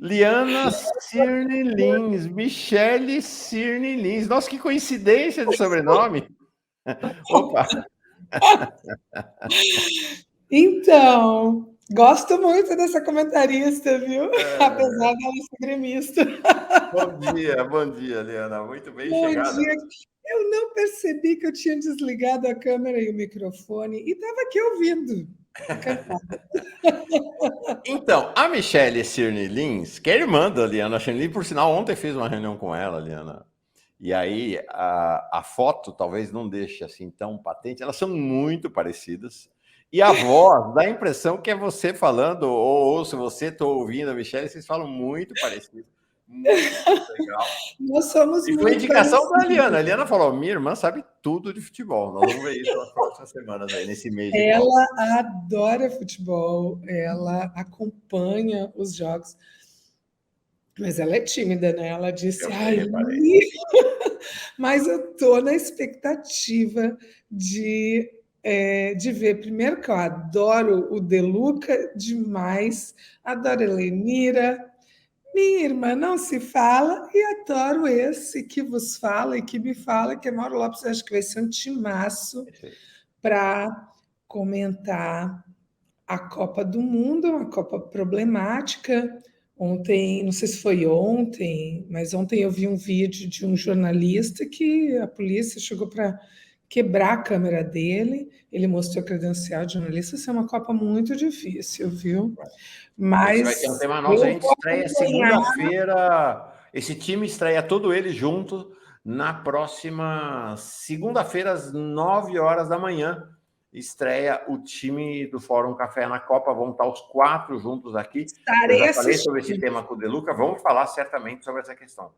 Liana Cirne Lins, Michele Cirne Lins. Nossa, que coincidência de sobrenome. Opa! Então, gosto muito dessa comentarista, viu? Apesar dela ser gremista. Bom dia, Liana. Muito bem Bom chegada. dia. Eu não percebi que eu tinha desligado a câmera e o microfone e estava aqui ouvindo. Encantada. Então, a Michele Cirne Lins, que é irmã da Liana Cirne Lins, por sinal, ontem fiz uma reunião com ela, Liana. E aí, a foto talvez não deixe assim tão patente, elas são muito parecidas. E a voz dá a impressão que é você falando, ou se você está ouvindo a Michelle, vocês falam muito parecido. Muito legal. Nós somos E foi muito indicação da parecidos. Liana. A Liana falou: minha irmã sabe tudo de futebol. Nós vamos ver isso nas próximas semanas aí, nesse mês de Copa. Ela adora futebol, ela acompanha os jogos, mas ela é tímida, né? Ela disse, Eu ai, reparei. mas eu tô na expectativa de ver. Primeiro que eu adoro o De Luca demais, adoro a Helenira, minha irmã não se fala, e adoro esse que vos fala e que me fala, que é Mauro Lopes. Acho que vai ser um timaço para comentar a Copa do Mundo, uma Copa problemática. Ontem, não sei se foi ontem, mas ontem eu vi um vídeo de um jornalista que a polícia chegou para quebrar a câmera dele. Ele mostrou a credencial de jornalista. Isso é uma Copa muito difícil, viu? Esse vai ser um Mas tema nosso. A eu gente vou estreia acompanhar. segunda-feira. Esse time estreia todo ele junto na próxima segunda-feira, às 9 horas da manhã. Estreia o time do Fórum Café na Copa. Vamos estar os 4 juntos aqui. Eu Estarei já falei sobre esse assistindo. tema com o Deluca. Vamos falar certamente sobre essa questão.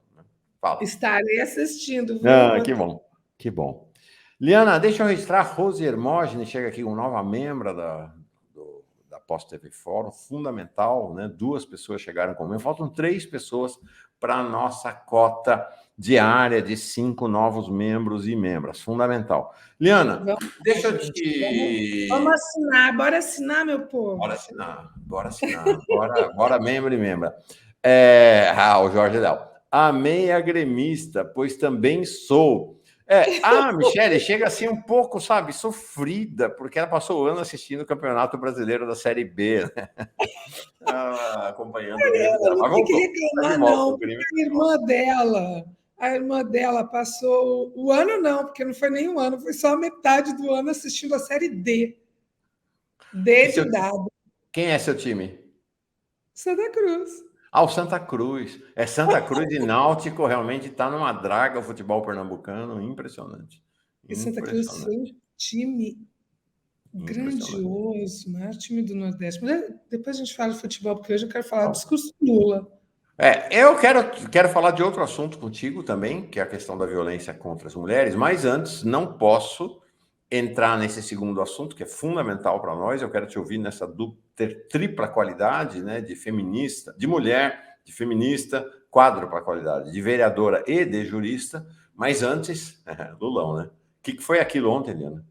Fala. Estarei assistindo, Ah, viu? que bom, que bom. Liana, deixa eu registrar. Rose Hermógenes chega aqui com nova membra da Post TV Fórum, fundamental, né? 2 pessoas chegaram comigo, faltam 3 pessoas para a nossa cota diária de 5 novos membros e membras, fundamental. Liana, Vamos, deixa eu gente. Vamos te... assinar. Bora assinar, meu povo. Bora assinar, bora membro e membra. O Jorge Léo. Amei a gremista, pois também sou. A Michele chega assim um pouco, sabe, sofrida, porque ela passou o ano assistindo o Campeonato Brasileiro da Série B, né? Acompanhando o Grêmio dela. Não Mas tem que voltou. Tá de reclamar, volta não, o porque Grêmio. Tá de volta. a irmã dela passou o ano, não, porque não foi nem um ano, foi só a metade do ano assistindo a série D. D de dado. Quem é seu time? Santa Cruz. O Santa Cruz. Santa Cruz e Náutico realmente está numa draga o futebol pernambucano, impressionante. E Santa Cruz foi um time grandioso, o maior time do Nordeste. Mas depois a gente fala de futebol, porque hoje eu quero falar do discurso do Lula. Eu quero falar de outro assunto contigo também, que é a questão da violência contra as mulheres, mas antes não posso entrar nesse segundo assunto, que é fundamental para nós. Eu quero te ouvir nessa tripla qualidade, né, de feminista, de mulher, de feminista, quádrupla qualidade, de vereadora e de jurista. Mas antes, Lulão, né? O que foi aquilo ontem, Liana?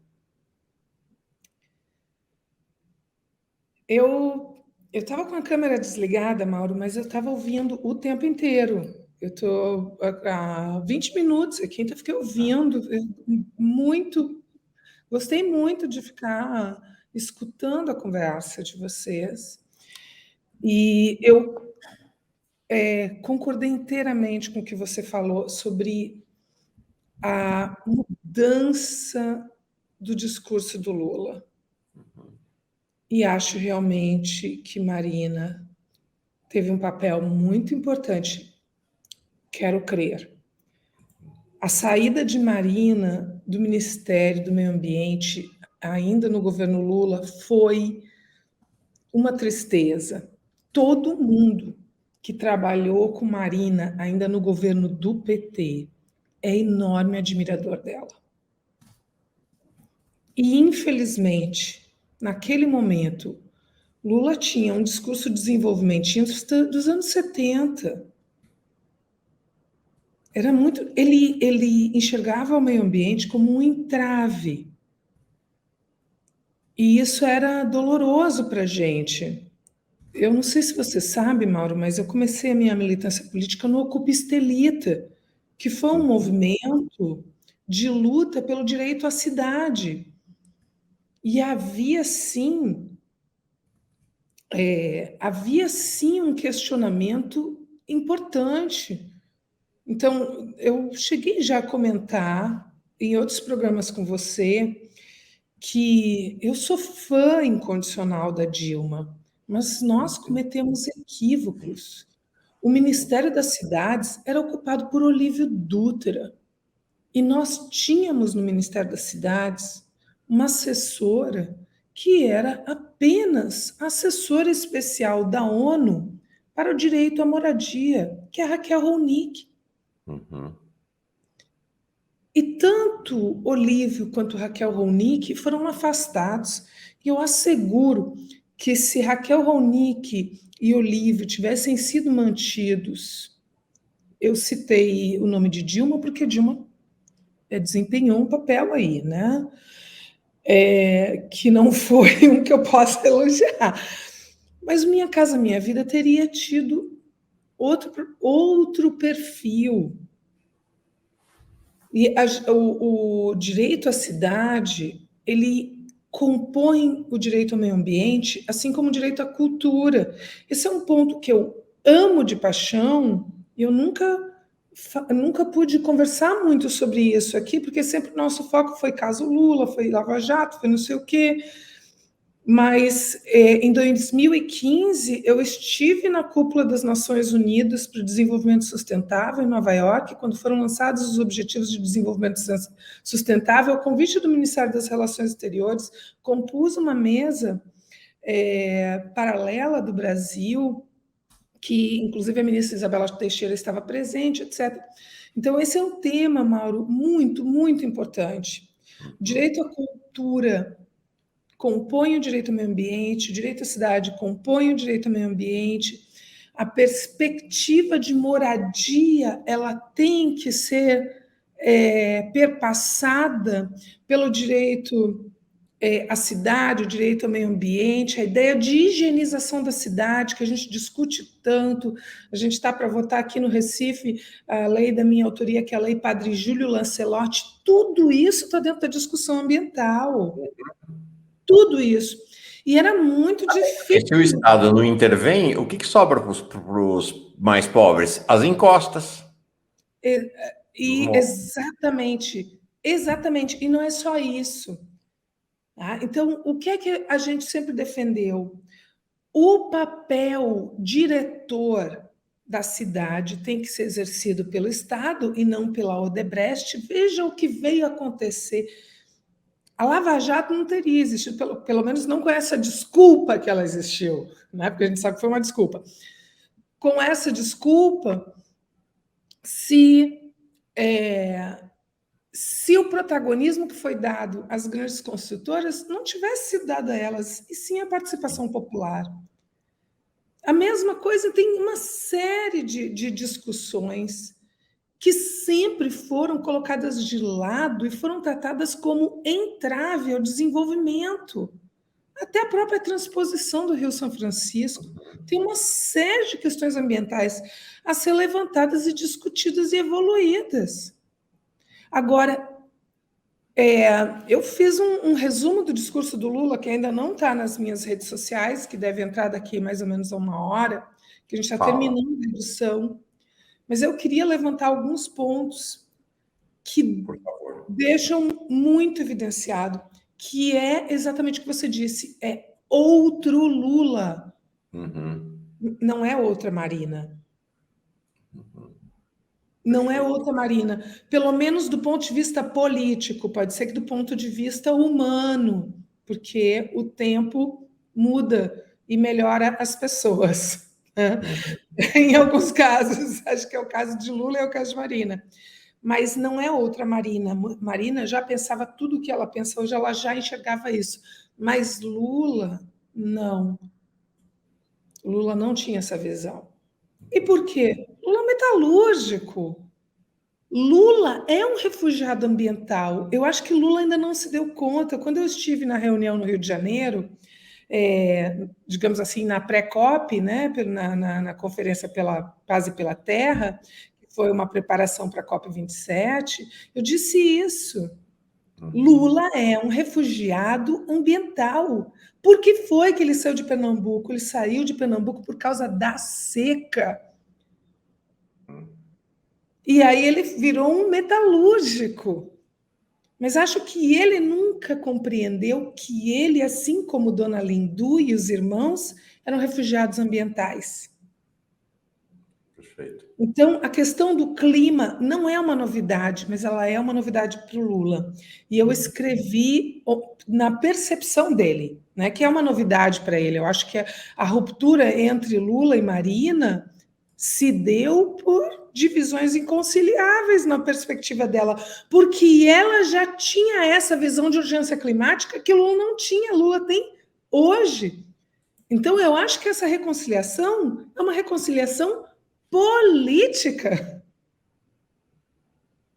Eu estava com a câmera desligada, Mauro, mas eu estava ouvindo o tempo inteiro. Eu estou há 20 minutos aqui, então fiquei ouvindo muito. Gostei muito de ficar escutando a conversa de vocês. E eu concordei inteiramente com o que você falou sobre a mudança do discurso do Lula. E acho realmente que Marina teve um papel muito importante, quero crer. A saída de Marina do Ministério do Meio Ambiente, ainda no governo Lula, foi uma tristeza. Todo mundo que trabalhou com Marina, ainda no governo do PT, é enorme admirador dela. E, infelizmente, naquele momento, Lula tinha um discurso desenvolvimentista dos anos 70. Era muito. Ele enxergava o meio ambiente como um entrave. E isso era doloroso para a gente. Eu não sei se você sabe, Mauro, mas eu comecei a minha militância política no Ocupa Estelita, que foi um movimento de luta pelo direito à cidade. E havia sim um questionamento importante. Então, eu cheguei já a comentar em outros programas com você que eu sou fã incondicional da Dilma, mas nós cometemos equívocos. O Ministério das Cidades era ocupado por Olívio Dutra, e nós tínhamos no Ministério das Cidades uma assessora que era apenas assessora especial da ONU para o direito à moradia, que é a Raquel Ronick. Uhum. E tanto Olívio quanto Raquel Ronick foram afastados. E eu asseguro que se Raquel Ronick e Olívio tivessem sido mantidos, eu citei o nome de Dilma porque Dilma desempenhou um papel aí, né? Que não foi um que eu possa elogiar. Mas Minha Casa Minha Vida teria tido outro perfil. E o direito à cidade, ele compõe o direito ao meio ambiente, assim como o direito à cultura. Esse é um ponto que eu amo de paixão, e eu nunca pude conversar muito sobre isso aqui, porque sempre o nosso foco foi caso Lula, foi Lava Jato, foi não sei o quê. Mas em 2015 eu estive na cúpula das Nações Unidas para o Desenvolvimento Sustentável em Nova York, quando foram lançados os Objetivos de Desenvolvimento Sustentável, ao convite do Ministério das Relações Exteriores, compus uma mesa paralela do Brasil, que inclusive a ministra Isabela Teixeira estava presente, etc. Então esse é um tema, Mauro, muito, muito importante. O direito à cultura compõe o direito ao meio ambiente, o direito à cidade compõe o direito ao meio ambiente, a perspectiva de moradia ela tem que ser perpassada pelo direito à cidade, o direito ao meio ambiente, a ideia de higienização da cidade, que a gente discute tanto. A gente está para votar aqui no Recife a lei da minha autoria, que é a Lei Padre Júlio Lancelotti. Tudo isso está dentro da discussão ambiental. Tudo isso. E era muito E se o difícil. Estado não intervém, o que, que sobra para os mais pobres? As encostas. Os Exatamente, exatamente. E não é só isso. Tá? Então, o que é que a gente sempre defendeu? O papel diretor da cidade tem que ser exercido pelo Estado e não pela Odebrecht. Veja o que veio acontecer. A Lava Jato não teria existido, pelo menos não com essa desculpa que ela existiu, né? Porque a gente sabe que foi uma desculpa. Com essa desculpa, se, se o protagonismo que foi dado às grandes construtoras não tivesse sido dado a elas, e sim a participação popular. A mesma coisa tem uma série de discussões que sempre foram colocadas de lado e foram tratadas como entrave ao desenvolvimento. Até a própria transposição do Rio São Francisco tem uma série de questões ambientais a ser levantadas e discutidas e evoluídas. Agora, eu fiz um resumo do discurso do Lula, que ainda não está nas minhas redes sociais, que deve entrar daqui mais ou menos a uma hora, que a gente está Fala. terminando a edição, mas eu queria levantar alguns pontos que Por favor. deixam muito evidenciado que é exatamente o que você disse, é outro Lula, Uhum. não é outra Marina. Uhum. Não é Perfeito. outra Marina, pelo menos do ponto de vista político, pode ser que do ponto de vista humano, porque o tempo muda e melhora as pessoas, né? Uhum. Em alguns casos, acho que é o caso de Lula e é o caso de Marina. Mas não é outra Marina. Marina já pensava tudo o que ela pensa hoje, ela já enxergava isso. Mas Lula, não. Lula não tinha essa visão. E por quê? Lula é metalúrgico. Lula é um refugiado ambiental. Eu acho que Lula ainda não se deu conta. Quando eu estive na reunião no Rio de Janeiro, digamos assim, na pré-COP, né, na Conferência pela Paz e pela Terra, que foi uma preparação para a COP 27, eu disse isso. Lula é um refugiado ambiental. Por que foi que ele saiu de Pernambuco? Ele saiu de Pernambuco por causa da seca. E aí ele virou um metalúrgico. Mas acho que ele nunca compreendeu que ele, assim como Dona Lindu e os irmãos, eram refugiados ambientais. Perfeito. Então, a questão do clima não é uma novidade, mas ela é uma novidade para o Lula. E eu escrevi na percepção dele, né, que é uma novidade para ele. Eu acho que a ruptura entre Lula e Marina se deu por divisões inconciliáveis na perspectiva dela, porque ela já tinha essa visão de urgência climática que Lula não tinha, Lula tem hoje. Então, eu acho que essa reconciliação é uma reconciliação política,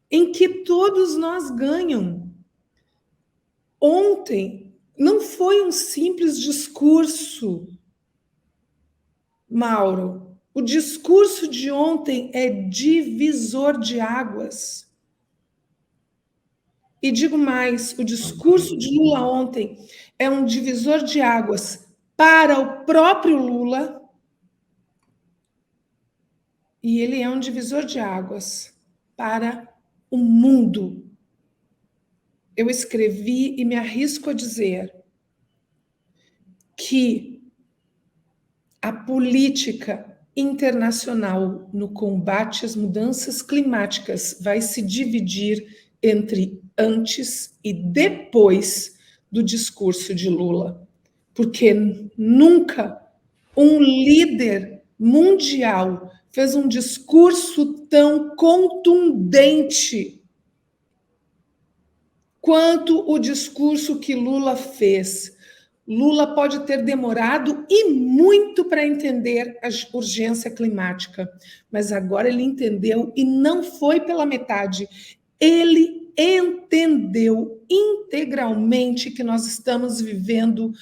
em que todos nós ganham. Ontem não foi um simples discurso, Mauro. O discurso de ontem é divisor de águas. E digo mais, o discurso de Lula ontem é um divisor de águas para o próprio Lula, e ele é um divisor de águas para o mundo. Eu escrevi e me arrisco a dizer que a política internacional no combate às mudanças climáticas vai se dividir entre antes e depois do discurso de Lula, porque nunca um líder mundial fez um discurso tão contundente quanto o discurso que Lula fez. Lula pode ter demorado e muito para entender a urgência climática, mas agora ele entendeu e não foi pela metade. Ele entendeu integralmente que nós estamos vivendo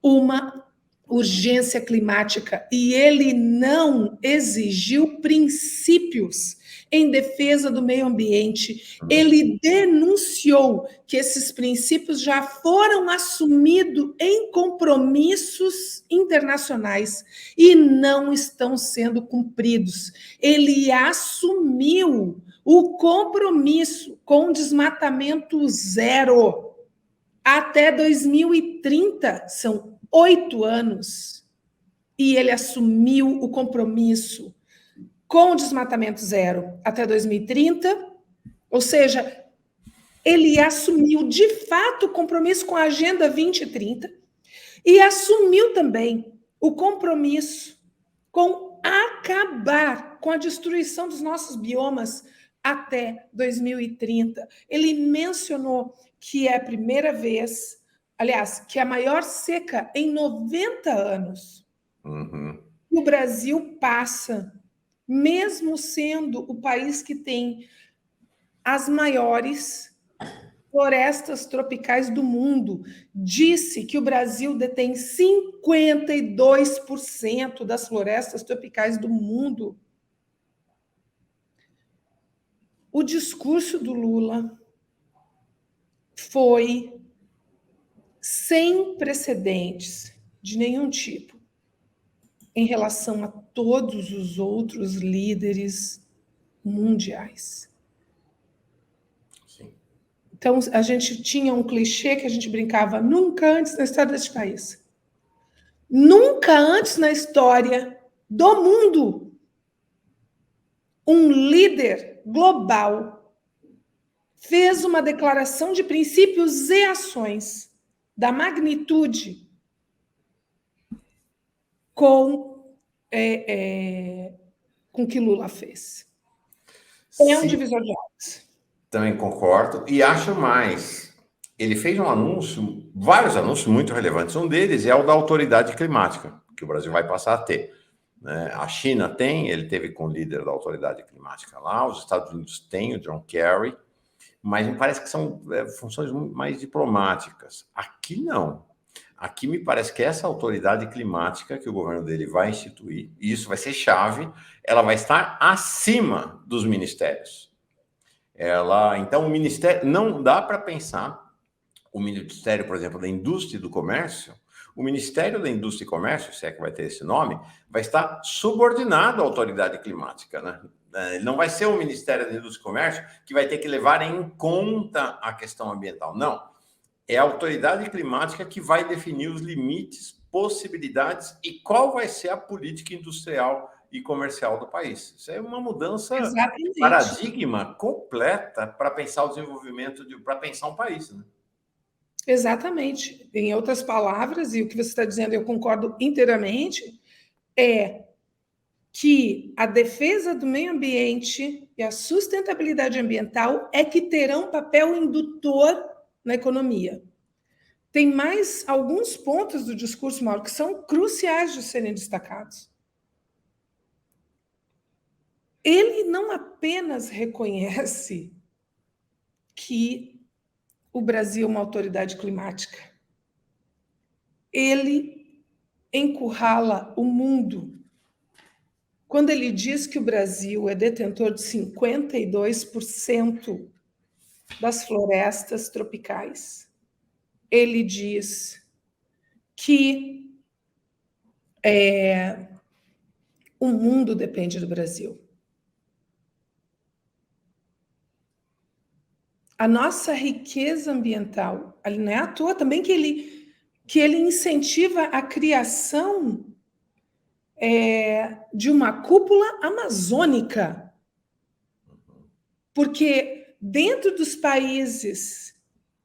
uma urgência climática e ele não exigiu princípios em defesa do meio ambiente. Ele denunciou que esses princípios já foram assumidos em compromissos internacionais e não estão sendo cumpridos. Ele assumiu o compromisso com desmatamento zero até 2030, são 8 anos, e ele assumiu o compromisso com o desmatamento zero até 2030, ou seja, ele assumiu de fato o compromisso com a Agenda 2030 e assumiu também o compromisso com acabar com a destruição dos nossos biomas até 2030. Ele mencionou que é a primeira vez, aliás, que é a maior seca em 90 anos. O Brasil passa, mesmo sendo o país que tem as maiores florestas tropicais do mundo. Disse que o Brasil detém 52% das florestas tropicais do mundo. O discurso do Lula foi sem precedentes de nenhum tipo em relação a todos os outros líderes mundiais. Sim. Então, a gente tinha um clichê que a gente brincava: nunca antes na história deste país, nunca antes na história do mundo, um líder global fez uma declaração de princípios e ações da magnitude com que Lula fez. É um divisor de águas. Também concordo. E acho mais. Ele fez um anúncio, vários anúncios muito relevantes. Um deles é o da autoridade climática, que o Brasil vai passar a ter. A China tem, ele teve com o líder da autoridade climática lá, os Estados Unidos têm, o John Kerry, mas me parece que são funções mais diplomáticas. Aqui não. Aqui me parece que essa autoridade climática que o governo dele vai instituir, e isso vai ser chave, ela vai estar acima dos ministérios. Então, o ministério não dá para pensar o Ministério, por exemplo, da Indústria e do Comércio. O Ministério da Indústria e Comércio, se é que vai ter esse nome, vai estar subordinado à autoridade climática, né? Ele não vai ser o Ministério da Indústria e Comércio que vai ter que levar em conta a questão ambiental. Não. É a autoridade climática que vai definir os limites, possibilidades e qual vai ser a política industrial e comercial do país. Isso é uma mudança de Exatamente. paradigma completa para pensar o desenvolvimento, para pensar um país, né? Exatamente. Em outras palavras, e o que você está dizendo, eu concordo inteiramente, é que a defesa do meio ambiente e a sustentabilidade ambiental é que terão papel indutor na economia. Tem mais alguns pontos do discurso, Mauro, que são cruciais de serem destacados. Ele não apenas reconhece que o Brasil é uma autoridade climática, ele encurrala o mundo quando ele diz que o Brasil é detentor de 52% das florestas tropicais. Ele diz que o mundo depende do Brasil. A nossa riqueza ambiental, não é à toa também que ele incentiva a criação de uma cúpula amazônica, porque dentro dos países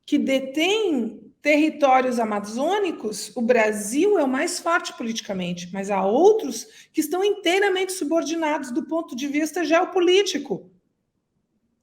que detêm territórios amazônicos, o Brasil é o mais forte politicamente, mas há outros que estão inteiramente subordinados do ponto de vista geopolítico.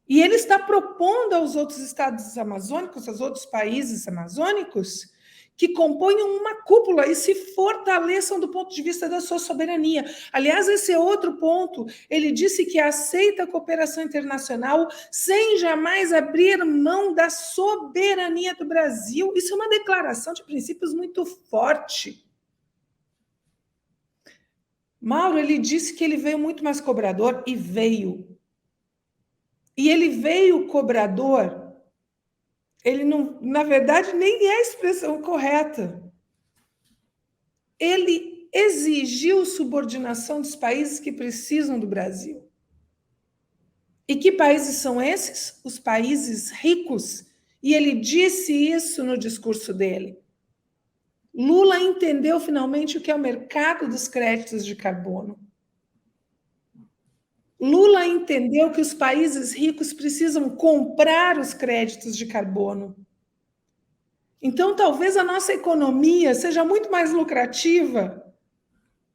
E ele está propondo aos outros estados amazônicos, aos outros países amazônicos, que componham uma cúpula e se fortaleçam do ponto de vista da sua soberania. Aliás, esse é outro ponto. Ele disse que aceita a cooperação internacional sem jamais abrir mão da soberania do Brasil. Isso é uma declaração de princípios muito forte. Mauro, ele disse que ele veio muito mais cobrador, e veio. E ele veio cobrador, ele não, na verdade, nem é a expressão correta. Ele exigiu subordinação dos países que precisam do Brasil. E que países são esses? Os países ricos. E ele disse isso no discurso dele. Lula entendeu finalmente o que é o mercado dos créditos de carbono. Lula entendeu que os países ricos precisam comprar os créditos de carbono. Então, talvez a nossa economia seja muito mais lucrativa.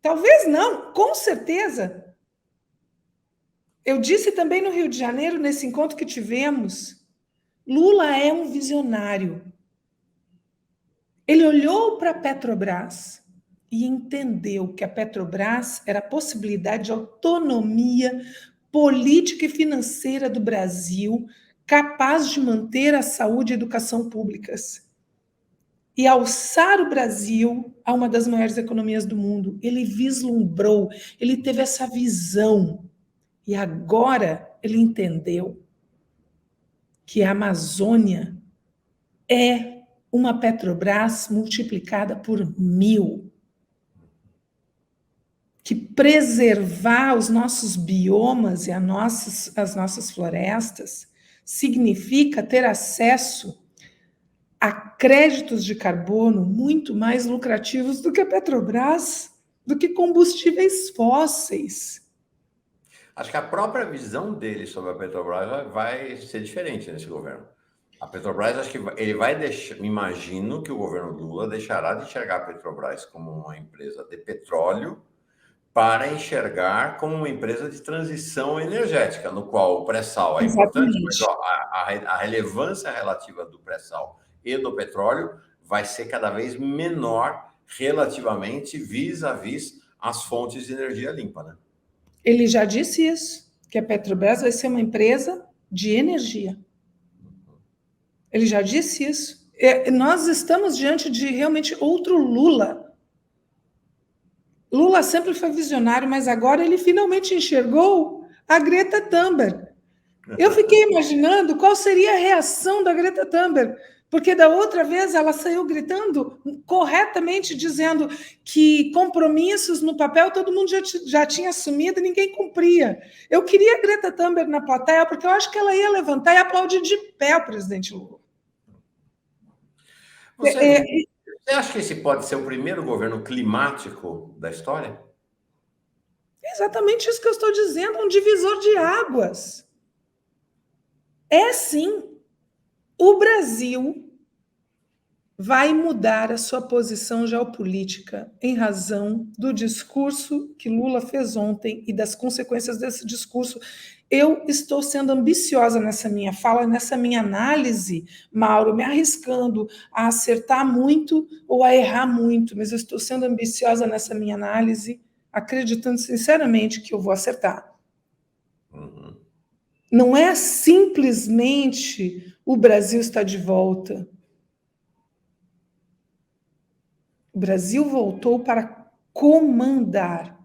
Talvez não, com certeza. Eu disse também no Rio de Janeiro, nesse encontro que tivemos, Lula é um visionário. Ele olhou para a Petrobras e entendeu que a Petrobras era a possibilidade de autonomia política e financeira do Brasil, capaz de manter a saúde e a educação públicas e alçar o Brasil a uma das maiores economias do mundo. Ele vislumbrou, ele teve essa visão. E agora ele entendeu que a Amazônia é uma Petrobras multiplicada por 1000. Que preservar os nossos biomas e as nossas florestas significa ter acesso a créditos de carbono muito mais lucrativos do que a Petrobras, do que combustíveis fósseis. Acho que a própria visão dele sobre a Petrobras vai ser diferente nesse governo. A Petrobras, acho que ele vai deixar, imagino que o governo Lula deixará de enxergar a Petrobras como uma empresa de petróleo para enxergar como uma empresa de transição energética, no qual o pré-sal é importante, mas a relevância relativa do pré-sal e do petróleo vai ser cada vez menor relativamente vis-à-vis as fontes de energia limpa, né? Ele já disse isso, que a Petrobras vai ser uma empresa de energia. Ele já disse isso. nós estamos diante de realmente outro Lula. Lula sempre foi visionário, mas agora ele finalmente enxergou a Greta Thunberg. Eu fiquei imaginando qual seria a reação da Greta Thunberg, porque da outra vez ela saiu gritando corretamente, dizendo que compromissos no papel todo mundo já tinha assumido e ninguém cumpria. Eu queria a Greta Thunberg na plateia, porque eu acho que ela ia levantar e aplaudir de pé o presidente Lula. Você acha que esse pode ser o primeiro governo climático da história? É exatamente isso que eu estou dizendo, um divisor de águas. É sim. O Brasil vai mudar a sua posição geopolítica em razão do discurso que Lula fez ontem e das consequências desse discurso. Eu estou sendo ambiciosa nessa minha fala, nessa minha análise, Mauro, me arriscando a acertar muito ou a errar muito, mas eu estou sendo ambiciosa nessa minha análise, acreditando sinceramente que eu vou acertar. Uhum. Não é simplesmente o Brasil está de volta. O Brasil voltou para comandar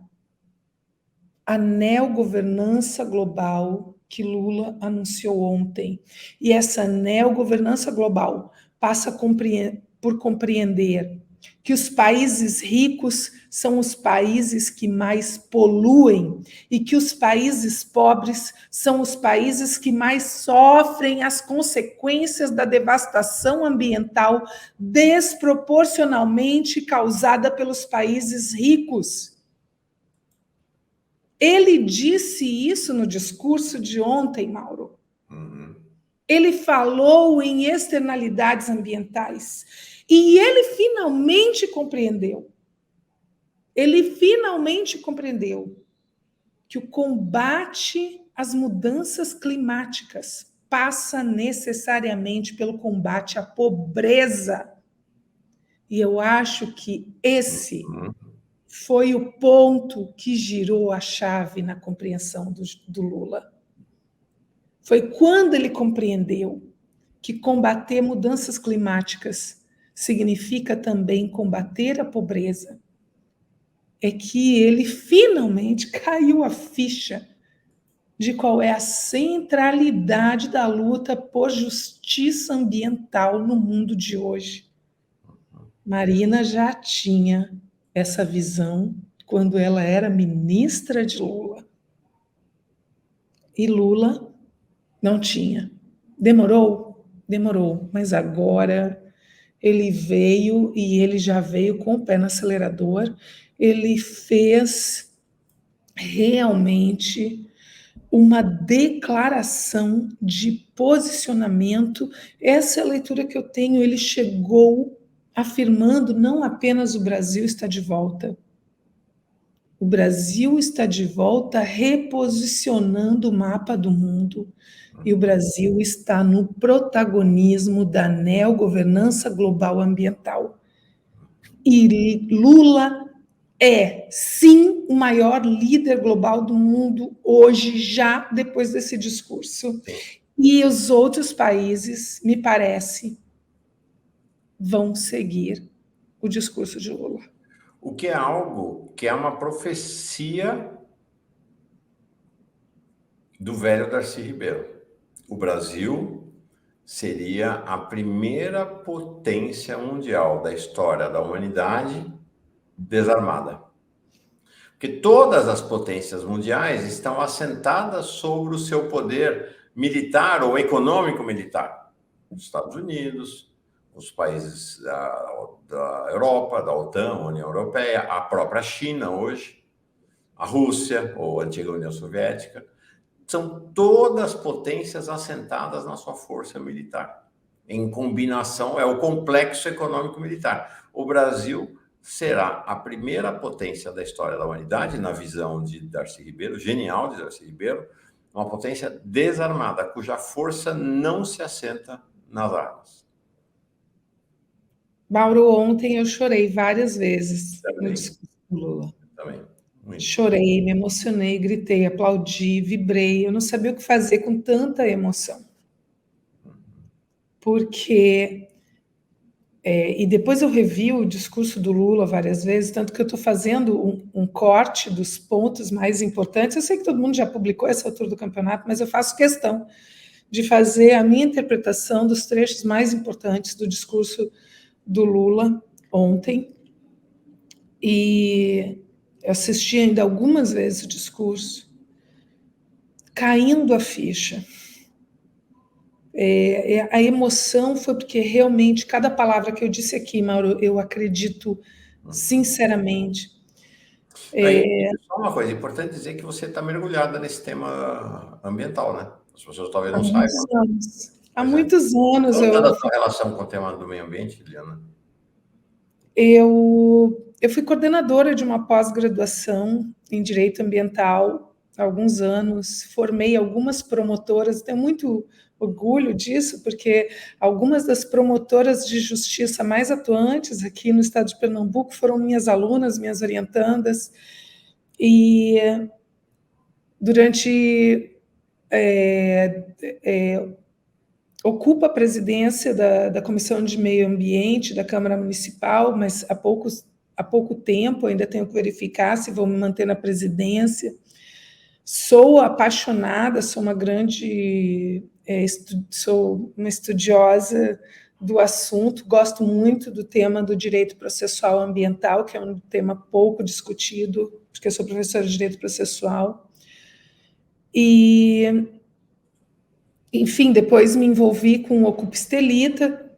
a neogovernança global que Lula anunciou ontem. E essa neogovernança global passa por compreender que os países ricos são os países que mais poluem e que os países pobres são os países que mais sofrem as consequências da devastação ambiental desproporcionalmente causada pelos países ricos. Ele disse isso no discurso de ontem, Mauro. Uhum. Ele falou em externalidades ambientais. E ele finalmente compreendeu. Ele finalmente compreendeu que o combate às mudanças climáticas passa necessariamente pelo combate à pobreza. E eu acho que esse foi o ponto que girou a chave na compreensão do Lula. Foi quando ele compreendeu que combater mudanças climáticas significa também combater a pobreza, é que ele finalmente caiu a ficha de qual é a centralidade da luta por justiça ambiental no mundo de hoje. Marina já tinha essa visão quando ela era ministra de Lula. E Lula não tinha. Demorou? Demorou, mas agora ele veio e ele já veio com o pé no acelerador. Ele fez realmente uma declaração de posicionamento. Essa é a leitura que eu tenho. Ele chegou afirmando não apenas o Brasil está de volta. O Brasil está de volta reposicionando o mapa do mundo e o Brasil está no protagonismo da neogovernança global ambiental. E Lula é, sim, o maior líder global do mundo hoje, já depois desse discurso. E os outros países, me parece, vão seguir o discurso de Lula. O que é algo que é uma profecia do velho Darcy Ribeiro. O Brasil seria a primeira potência mundial da história da humanidade desarmada. Porque todas as potências mundiais estão assentadas sobre o seu poder militar ou econômico militar. Os Estados Unidos, os países da Europa, da OTAN, União Europeia, a própria China hoje, a Rússia, ou a antiga União Soviética, são todas potências assentadas na sua força militar. Em combinação, é o complexo econômico militar. O Brasil será a primeira potência da história da humanidade, na visão de Darcy Ribeiro, genial de Darcy Ribeiro, uma potência desarmada, cuja força não se assenta nas armas. Mauro, ontem eu chorei várias vezes no discurso do Lula. Também. Muito. Chorei, me emocionei, gritei, aplaudi, vibrei. Eu não sabia o que fazer com tanta emoção. Porque E depois eu revi o discurso do Lula várias vezes, tanto que eu estou fazendo um corte dos pontos mais importantes. Eu sei que todo mundo já publicou essa altura do campeonato, mas eu faço questão de fazer a minha interpretação dos trechos mais importantes do discurso do Lula ontem. E eu assisti ainda algumas vezes o discurso, caindo a ficha. A emoção foi porque realmente cada palavra que eu disse aqui, Mauro, eu acredito sinceramente. Só uma coisa, importante dizer que você está mergulhada nesse tema ambiental, né? As pessoas talvez Há não muitos saibam. anos. Há Pois é. muitos anos Conta da eu sua relação com o tema do meio ambiente, Liliana. Eu fui coordenadora de uma pós-graduação em Direito Ambiental há alguns anos, formei algumas promotoras, tenho muito orgulho disso, porque algumas das promotoras de justiça mais atuantes aqui no estado de Pernambuco foram minhas alunas, minhas orientandas, e durante ocupa a presidência da Comissão de Meio Ambiente da Câmara Municipal, mas há pouco tempo, ainda tenho que verificar se vou me manter na presidência. Sou apaixonada, sou uma grande, sou uma estudiosa do assunto, gosto muito do tema do direito processual ambiental, que é um tema pouco discutido, porque eu sou professora de direito processual. E enfim, depois me envolvi com o Ocupa Estelita,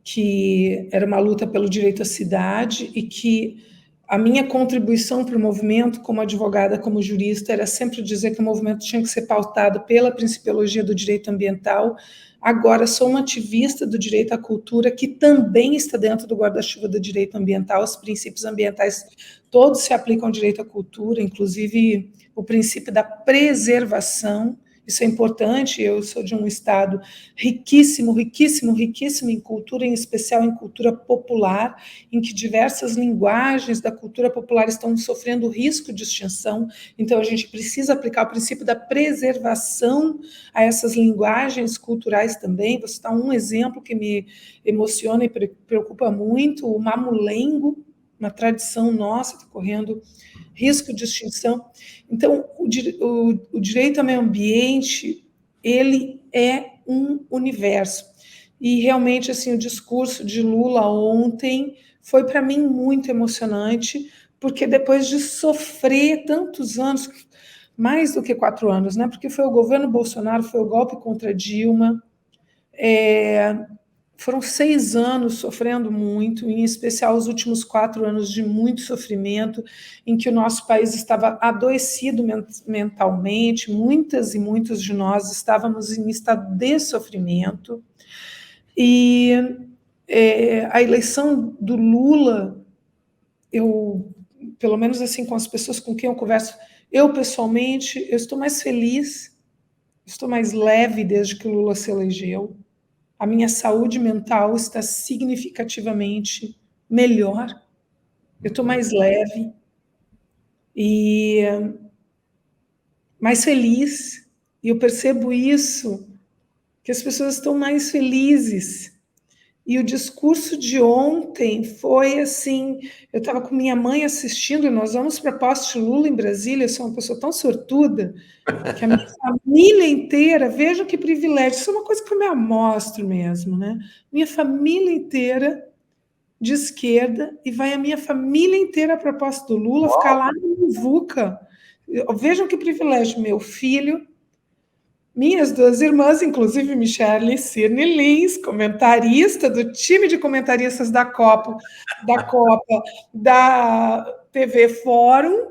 que era uma luta pelo direito à cidade e que a minha contribuição para o movimento, como advogada, como jurista, era sempre dizer que o movimento tinha que ser pautado pela principiologia do direito ambiental. Agora sou uma ativista do direito à cultura, que também está dentro do guarda-chuva do direito ambiental. Os princípios ambientais todos se aplicam ao direito à cultura, inclusive o princípio da preservação. Isso é importante. Eu sou de um estado riquíssimo, riquíssimo, riquíssimo em cultura, em especial em cultura popular, em que diversas linguagens da cultura popular estão sofrendo risco de extinção. Então, a gente precisa aplicar o princípio da preservação a essas linguagens culturais também. Vou citar um exemplo que me emociona e preocupa muito: o mamulengo, uma tradição nossa, está correndo risco de extinção. Então, o direito ao meio ambiente, ele é um universo. E realmente, assim, o discurso de Lula ontem foi para mim muito emocionante, porque depois de sofrer tantos anos, mais do que 4 anos, né? Porque foi o governo Bolsonaro, foi o golpe contra Dilma, foram 6 anos sofrendo muito, em especial os últimos 4 anos de muito sofrimento, em que o nosso país estava adoecido mentalmente, muitas e muitos de nós estávamos em estado de sofrimento. E a eleição do Lula, pelo menos assim, com as pessoas com quem eu converso, eu pessoalmente, eu estou mais feliz, estou mais leve desde que o Lula se elegeu. A minha saúde mental está significativamente melhor, eu estou mais leve e mais feliz, e eu percebo isso, que as pessoas estão mais felizes. E o discurso de ontem foi assim, eu estava com minha mãe assistindo, e nós vamos para a Poste Lula em Brasília, eu sou uma pessoa tão sortuda, que a minha família inteira, vejam que privilégio, isso é uma coisa que eu me amostro mesmo, né? Minha família inteira de esquerda, e vai a minha família inteira para a posse do Lula, Uau. ficar lá no Muvuca. Vejam que privilégio, meu filho, minhas 2 irmãs, inclusive Michele Cirne Lins, comentarista do time de comentaristas da Copa da TV Fórum.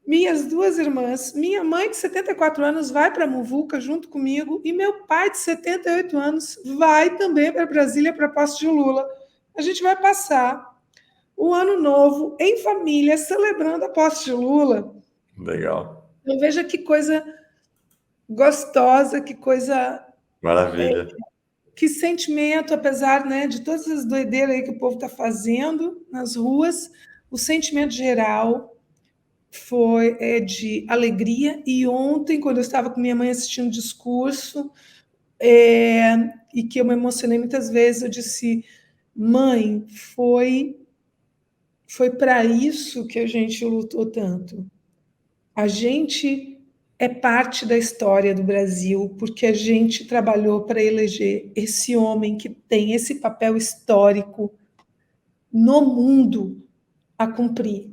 Minhas 2 irmãs, minha mãe de 74 anos vai para a Muvuca junto comigo e meu pai de 78 anos vai também para Brasília para a posse de Lula. A gente vai passar o ano novo em família, celebrando a posse de Lula. Legal. Então, veja que coisa gostosa, que coisa... Maravilha. Que sentimento, apesar, né, de todas as doideiras aí que o povo está fazendo nas ruas, o sentimento geral foi de alegria. E ontem, quando eu estava com minha mãe assistindo o discurso, e que eu me emocionei muitas vezes, eu disse: Mãe, foi para isso que a gente lutou tanto. A gente é parte da história do Brasil porque a gente trabalhou para eleger esse homem que tem esse papel histórico no mundo a cumprir.